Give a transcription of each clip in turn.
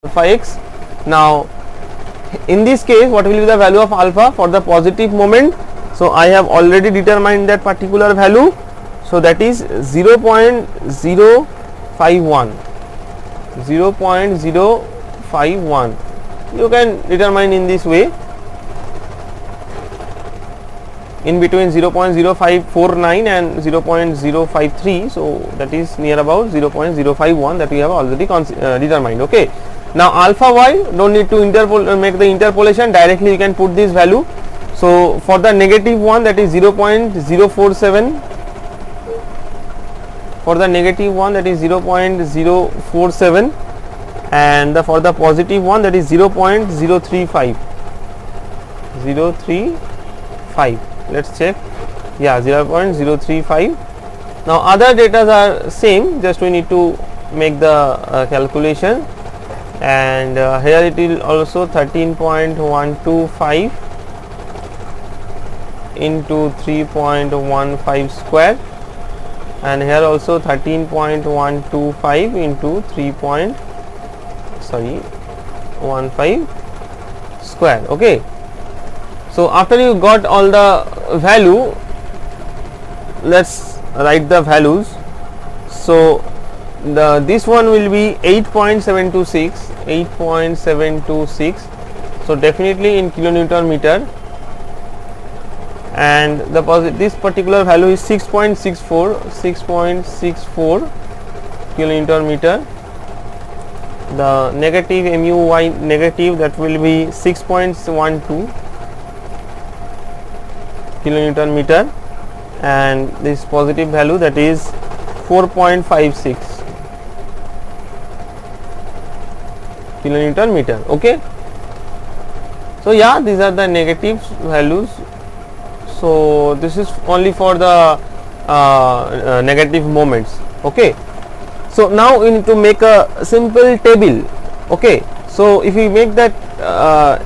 alpha x. Now in this case what will be the value of alpha for the positive moment? So I have already determined that particular value, so that is 0.051. 0.051 you can determine in this way, in between 0.0549 and 0.053, so that is near about 0.051 that we have already determined. Okay, now alpha y, don't need to make the interpolation, directly you can put this value. So for the negative one, that is 0.047, for the negative one, that is 0.047, and for the positive one, that is 0.035. 035, let's check. Yeah, 0.035. Now other data are same, just we need to make the calculation, and here it is also 13.125 into 3.15 square, and here also 13.125 into 3.15 square. Okay, so after you got all the value, let's write the values. So this one will be 8.726, so definitely in kilonewton meter, and this particular value is 6.64 kilonewton meter. The negative MUY negative, that will be 6.12 kilonewton meter, and this positive value, that is 4.56 kilonewton meter. Okay, so yeah, these are the negative values. So this is only for the negative moments. Okay, so now we need to make a simple table. Okay, so if we make that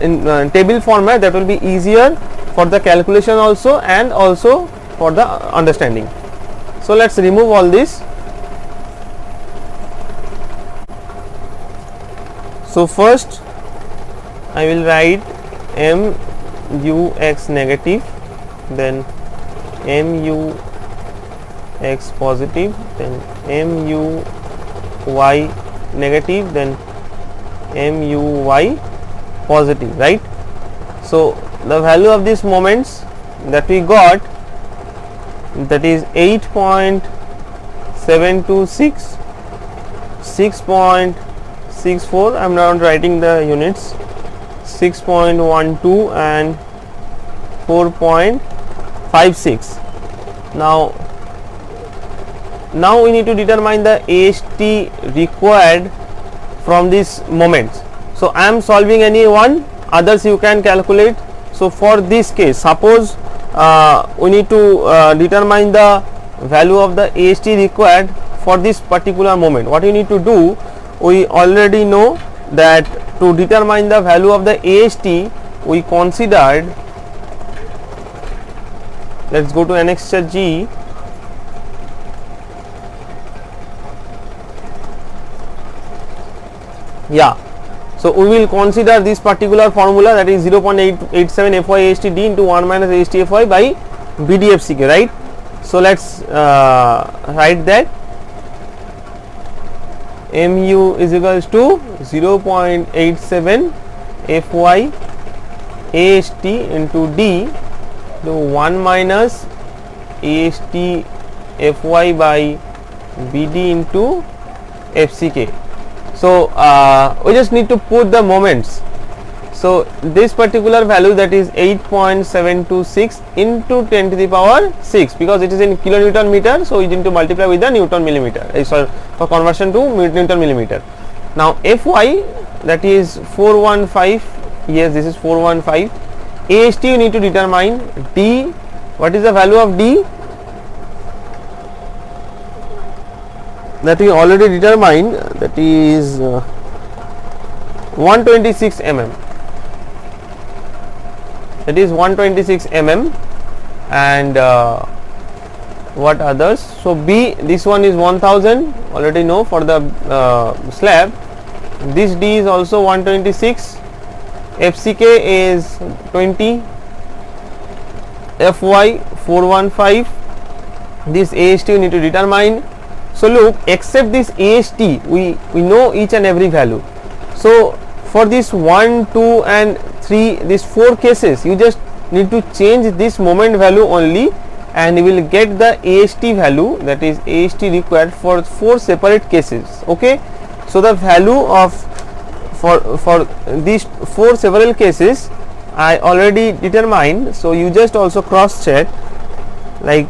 in table format, that will be easier for the calculation also, and also for the understanding. So let's remove all this. So first I will write MUX negative, then MUX positive, then MUY negative, then MUY positive, right? So the value of these moments that we got, that is 8.726, 6.64, I am not writing the units, 6.12 and 4.56. Now we need to determine the AST required from these moments. So I am solving any one, others you can calculate. So for this case, suppose we need to determine the value of the AST required for this particular moment. What you need to do, we already know that to determine the value of the AST, we considered, let's go to annexure G. Yeah, so we will consider this particular formula, that is 0.887 FY/AST D into 1 minus AST FY by BDFCK, right? So let's write that MU is equals to 0.87 FY/AST into D to 1 minus AST FY by BD into FCK. So we just need to put the moments. So this particular value, that is 8.726 into 10 to the power 6, because it is in kilonewton meter, so we need to multiply with the Newton millimeter, so for conversion to Newton millimeter. Now Fy, that is 415, yes, this is 415. AST you need to determine. D, what is the value of D? That we already determined, that is 126 mm. It is 126 mm, and what others? So B, this one is 1000, already know for the slab. this D is also 126, FCK is 20, FY 415. This AST you need to determine. So look, except this AST we know each and every value. So for this 1, 2 and 3, these 4 cases, you just need to change this moment value only and you will get the AST value, that is AST required for 4 separate cases. Okay, so the value of for these 4 several cases I already determined. So you just also cross check, like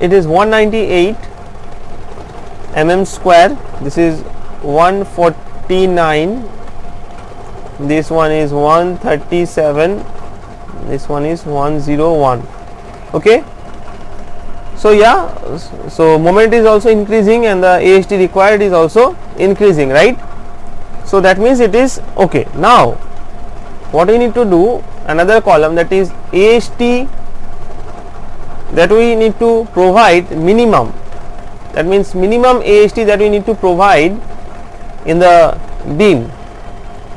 it is 198 mm square, this is 149, this one is 137, this one is 101. Okay, so yeah, so moment is also increasing and the AST required is also increasing, right? So that means it is okay. Now what we need to do, another column, that is AST, that we need to provide minimum, that means minimum AST that we need to provide in the beam.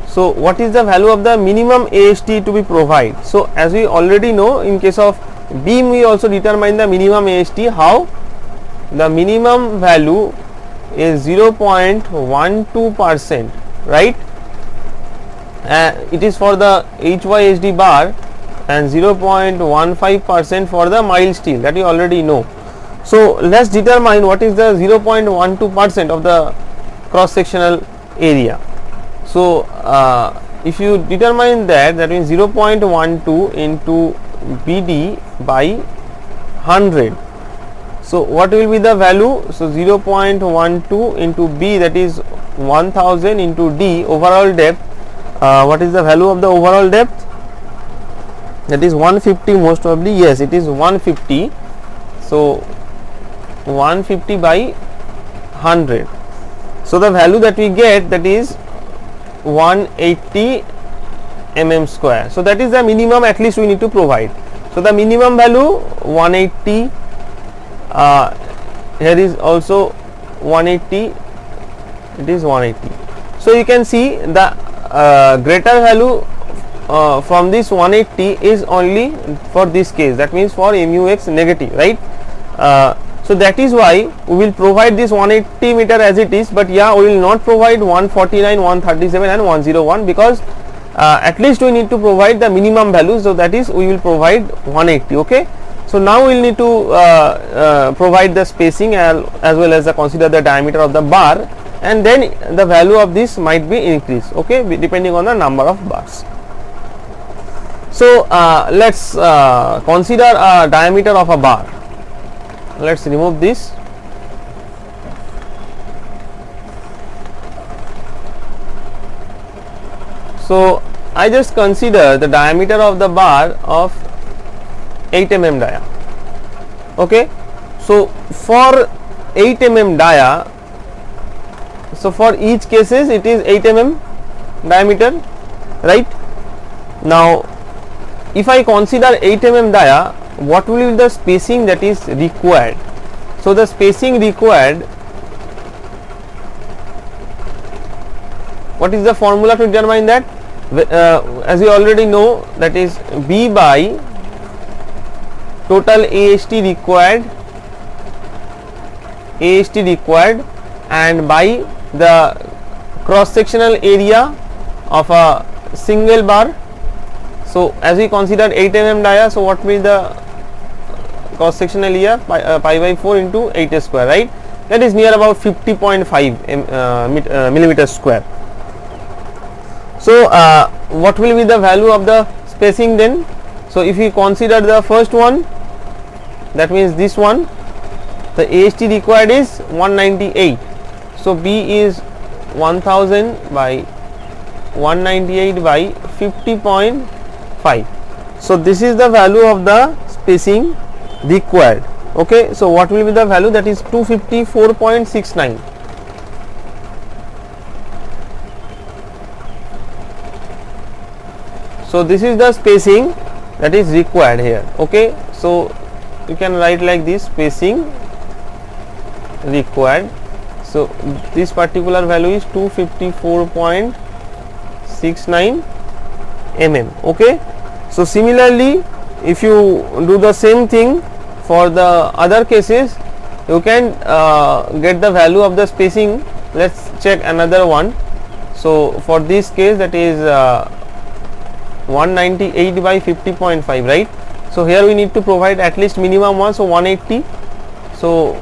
So what is the value of the minimum AST to be provided? So as we already know, in case of beam we also determine the minimum AST. How? The minimum value is 0.12%, right? It is for the HYSD bar and 0.15% for the mild steel, that you already know. So let's determine what is the 0.12% of the cross sectional area. So if you determine that, that means 0.12 into BD by 100. So what will be the value? So 0.12 into B, that is 1000, into D, overall depth. What is the value of the overall depth? That is 150 most probably. Yes, it is 150. So 150 by 100. So the value that we get, that is 180 mm square. So that is the minimum at least we need to provide. So the minimum value 180, here is also 180, it is 180. So you can see the greater value from this 180 is only for this case, that means for MUX negative, right? So that is why we will provide this 180 meter as it is, but yeah, we will not provide 149, 137 and 101, because at least we need to provide the minimum value. So that is, we will provide 180. Okay, so now we will need to provide the spacing as well as consider the diameter of the bar, and then the value of this might be increased, okay, depending on the number of bars. So let's consider a diameter of a bar. Let's remove this. So I just consider the diameter of the bar of 8 mm dia. Okay, so for 8 mm dia, so for each cases it is 8 mm diameter, right? Now if I consider 8 mm dia, what will be the spacing that is required? So the spacing required, what is the formula to determine that? As you already know, that is B by total AST required, and by the cross sectional area of a single bar. So as we considered 8 mm dia, so what will be the cross sectional area? Pi by 4 into 8 square, right? That is near about 50.5 millimeter square. So what will be the value of the spacing then? So if we consider the first one, that means this one, the AST required is 198. So B is 1000 by 198 by 50.5. So this is the value of the spacing required. Okay, so what will be the value? That is 254.69. So this is the spacing that is required here. Okay, so you can write like this: spacing required. So this particular value is 254.69 mm. Okay, so similarly if you do the same thing for the other cases, you can get the value of the spacing. Let's check another one. So for this case, that is 198 by 50.5, right? So here we need to provide at least minimum one, so 180. So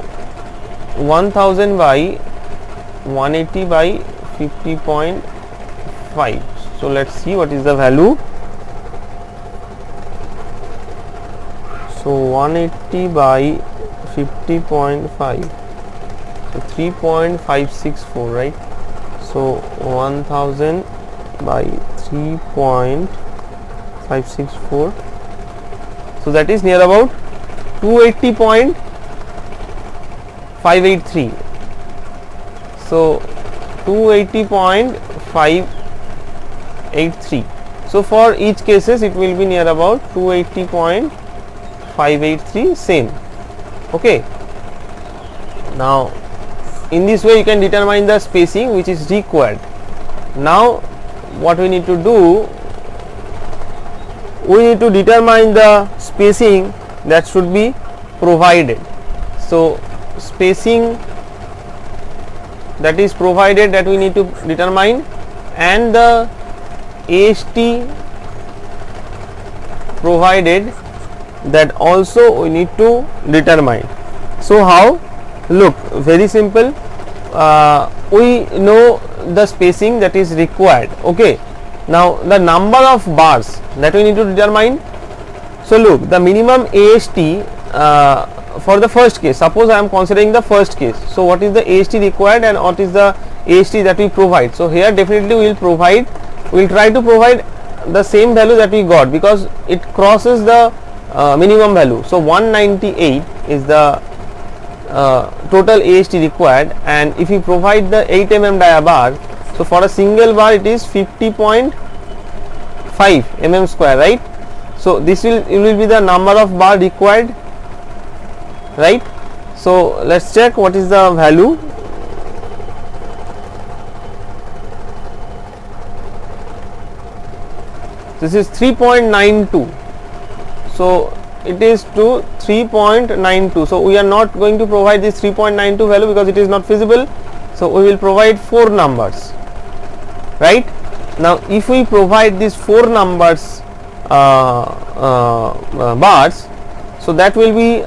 1000 by 180 by 50.5. So let's see what is the value. So 180 by 50.5, so 3.564, right? So 1000 by 3.564, so that is near about 280.583. so 280.583. so for each cases it will be near about 280.583 same. Okay, now in this way you can determine the spacing which is required. Now what we need to do, we need to determine the spacing that should be provided. So spacing that is provided, that we need to determine, and the AST provided, that also we need to determine. So how? Look, very simple. We know the spacing that is required. Okay, now the number of bars that we need to determine. So look, the minimum AST for the first case, suppose I am considering the first case. So what is the AST required and what is the AST that we provide? So here definitely we will try to provide the same value that we got, because it crosses the minimum value. So 198 is the total AST required, and if you provide the 8 mm dia bar, so for a single bar it is 50.5 mm square, right? So this will be the number of bar required, right? So let's check what is the value. This is 3.92. so it is to 3.92. so we are not going to provide this 3.92 value because it is not feasible. So we will provide 4 numbers, right? Now if we provide these 4 numbers bars, so that will be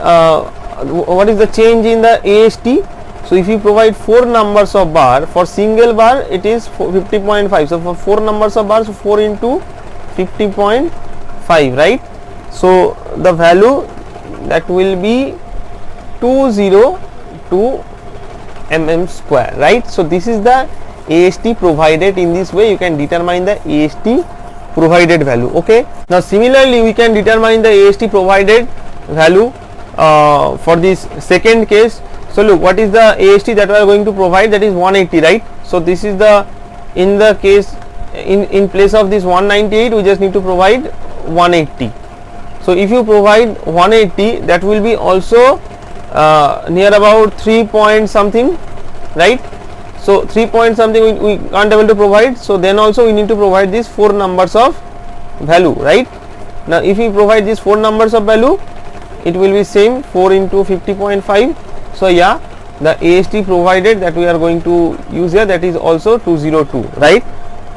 what is the change in the AST? So if you provide 4 numbers of bar, for single bar it is 50.5. so for 4 numbers of bars, so 4 into 50.5, right? So the value that will be 202 mm square, right? So this is the AST provided. In this way you can determine the AST provided value. Okay, now similarly we can determine the AST provided value for this second case. So look, what is the AST that we are going to provide? That is 180, right? So this is the, in the case, in place of this 198 we just need to provide 180. So if you provide 180, that will be also near about 3 point something, right? So 3 point something we can't able to provide, so then also we need to provide these 4 numbers of value, right? Now if we provide these 4 numbers of value, it will be same, 4 into 50.5. so yeah, the AST provided that we are going to use here, that is also 202, right?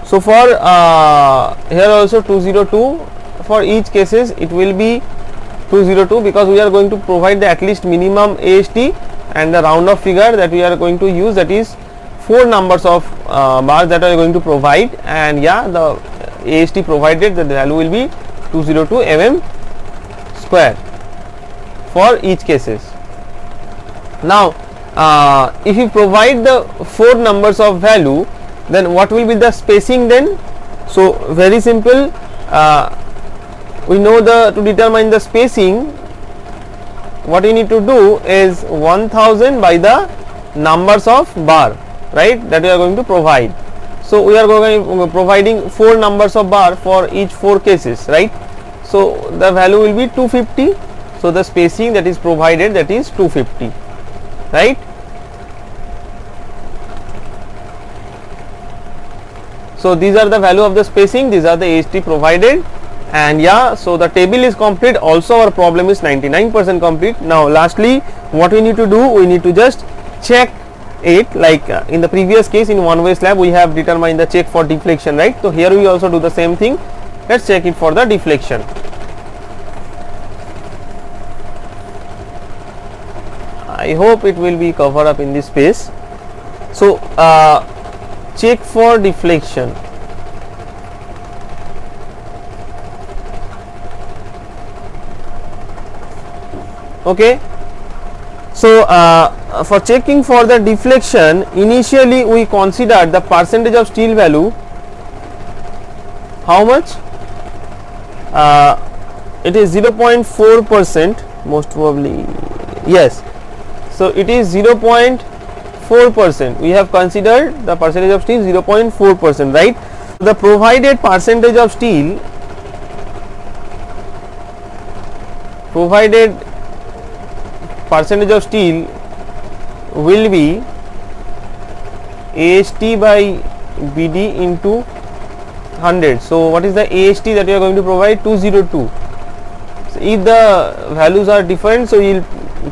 So for here also 202, for each cases it will be 202, because we are going to provide the at least minimum AST, and the round of figure that we are going to use, that is 4 numbers of bars that we are going to provide, and yeah, the AST provided, the value will be 202 mm square for each cases. Now if you provide the 4 numbers of value, then what will be the spacing then? So very simple, we know to determine the spacing, what we need to do is 1000 by the numbers of bar, right, that we are going to provide. So we are providing 4 numbers of bar for each 4 cases, right? So the value will be 250. So the spacing that is provided, that is 250, right? So these are the value of the spacing, these are the AST provided, and yeah, so the table is complete. Also our problem is 99% complete. Now lastly, what we need to do, we need to just check it, like in the previous case in one way slab we have determined the check for deflection, right? So here we also do the same thing. Let's check it for the deflection. I hope it will be covered up in this space. So check for deflection. Okay, so for checking for the deflection, initially we considered the percentage of steel value. How much? It is 0.4%, most probably, yes. So it is 0.4%. We have considered the percentage of steel 0.4%, right? The provided percentage of steel, will be AST by BD into 100. So what is the AST that you are going to provide? 202. So if the values are different, so you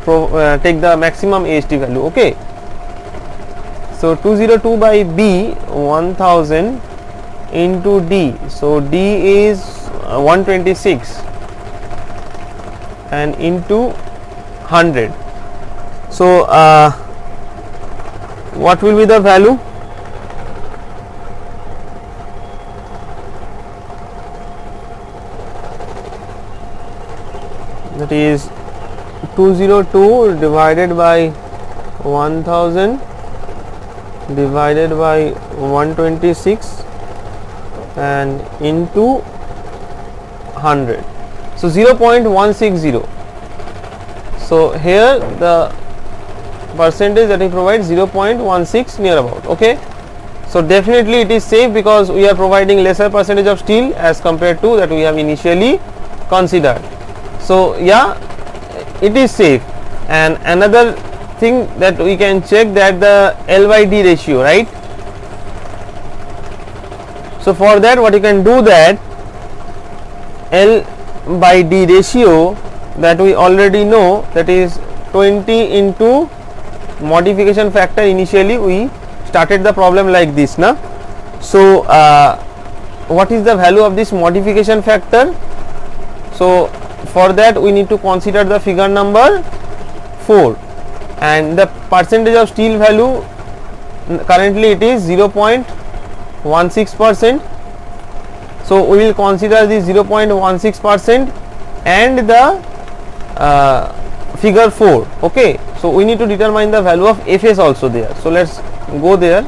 will take the maximum AST value. Okay, so 202 by B 1000 into D, so D is 126 and into 100. So what will be the value? That is 202 divided by 1000 divided by 126 and into 100. So 0.160. So here the percentage that we provide 0.16 near about. Okay, so definitely it is safe because we are providing lesser percentage of steel as compared to that we have initially considered. So yeah, it is safe. And another thing that we can check, that the L by D ratio, right? So for that what you can do, that L by D ratio that we already know, that is 20 into modification factor. Initially we started the problem like this, na? So what is the value of this modification factor? So for that we need to consider the figure number 4, and the percentage of steel value currently it is 0.16%. So we will consider this 0.16% and the figure 4. Okay, so we need to determine the value of Fs also there. So let's go there.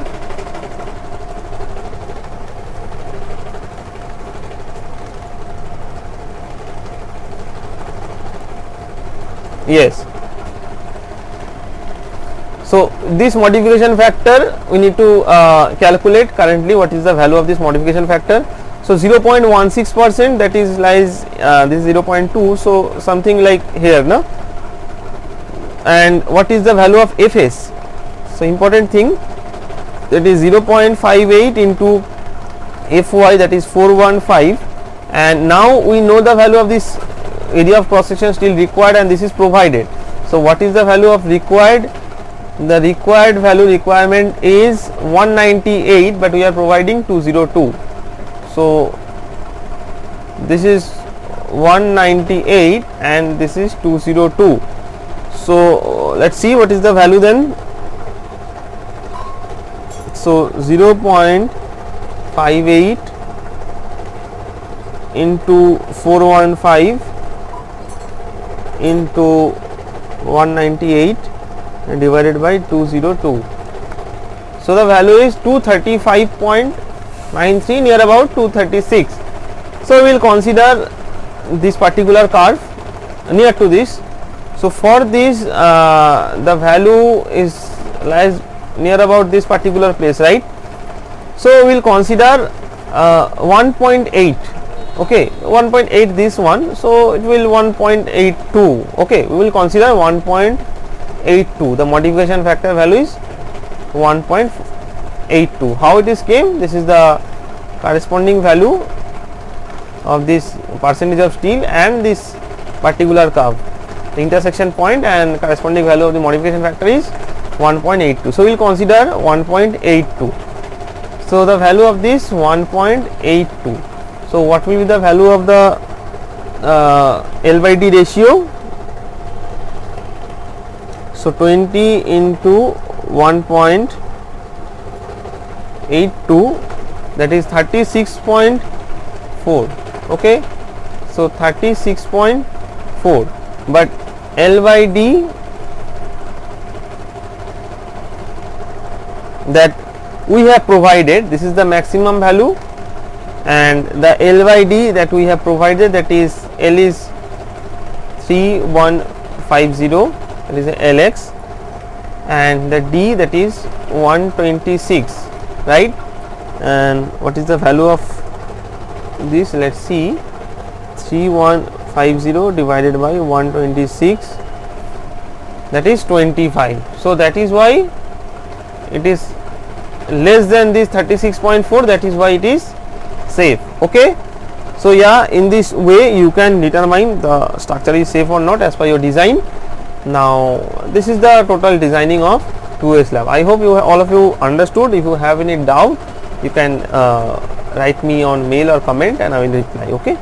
Yes, so this modification factor we need to calculate currently what is the value of this modification factor. So 0.16%, that is lies this 0.2, so something like here, no? And what is the value of Fs? So important thing, that is 0.58 into Fy, that is 415, and now we know the value of this area of cross section steel required, and this is provided. So what is the value of required? The required value requirement is 198, but we are providing 202. So this is 198 and this is 202. So let's see what is the value then. So 0.58 into 415 into 198 divided by 202. So the value is 235.93, near about 236. So we will consider this particular curve near to this. So for this the value is lies near about this particular place, right? So we will consider 1.8. Okay, 1.8 this one, so it will 1.82. okay, we will consider 1.82. the modification factor value is 1.82. how it is came? This is the corresponding value of this percentage of steel and this particular curve, the intersection point and corresponding value of the modification factor is 1.82. So we will consider 1.82. So the value of this 1.82. So what will be the value of the L by D ratio? So 20 into 1.82, that is 36.4. okay, so 36.4, but L by D that we have provided, this is the maximum value, and the L by D that we have provided, that is L is 3150, that is LX, and the D that is 126, right? And what is the value of this? Let's see, 3150 divided by 126, that is 25. So that is why it is less than this 36.4, that is why it is safe. Okay, so yeah, in this way you can determine the structure is safe or not as per your design. Now this is the total designing of 2A slab. I hope you all of you understood. If you have any doubt, you can write me on mail or comment and I will reply. Okay.